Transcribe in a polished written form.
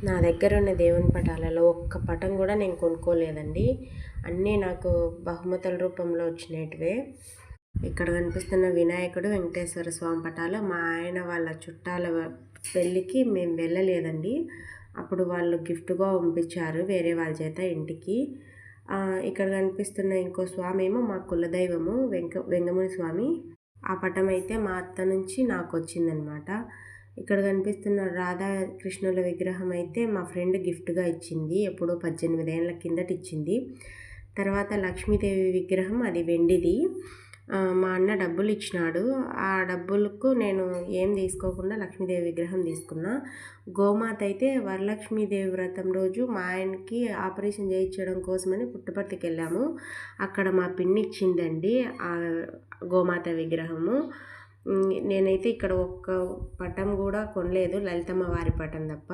నా దగ్గర ఉన్న దేవుని పటాలలో ఒక్క పటం కూడా నేను కొనుక్కోలేదండి. అన్నీ నాకు బహుమతుల రూపంలో వచ్చినటివే. ఇక్కడ కనిపిస్తున్న వినాయకుడు, వెంకటేశ్వర స్వామి పటాలు మా ఆయన వాళ్ళ చుట్టాల పెళ్ళికి మేము వెళ్ళలేదండి. అప్పుడు వాళ్ళు గిఫ్ట్గా పంపించారు వేరే వాళ్ళ చేత ఇంటికి. ఇక్కడ కనిపిస్తున్న ఇంకో స్వామి ఏమో మా కులదైవము వెంగముని స్వామి. ఆ పటం అయితే మా అత్త నుంచి నాకు వచ్చిందనమాట. ఇక్కడ కనిపిస్తున్న రాధాకృష్ణుల విగ్రహం అయితే మా ఫ్రెండ్ గిఫ్ట్గా ఇచ్చింది. ఎప్పుడో 18 ఏళ్ళ కిందట ఇచ్చింది. తర్వాత లక్ష్మీదేవి విగ్రహం, అది వెండిది. మా అన్న డబ్బులు ఇచ్చినాడు. ఆ డబ్బులకు నేను ఏం తీసుకోకుండా లక్ష్మీదేవి విగ్రహం తీసుకున్నా. గోమాత అయితే వరలక్ష్మీదేవి వ్రతం రోజు మా ఆయనకి ఆపరేషన్ చేయించడం కోసమని పుట్టపర్తికి వెళ్ళాము. అక్కడ మా పిన్ని ఇచ్చిందండి ఆ గోమాత విగ్రహము. నేనైతే ఇక్కడ ఒక్క పటం కూడా కొనలేదు, లలితమ్మ వారి పటం తప్ప.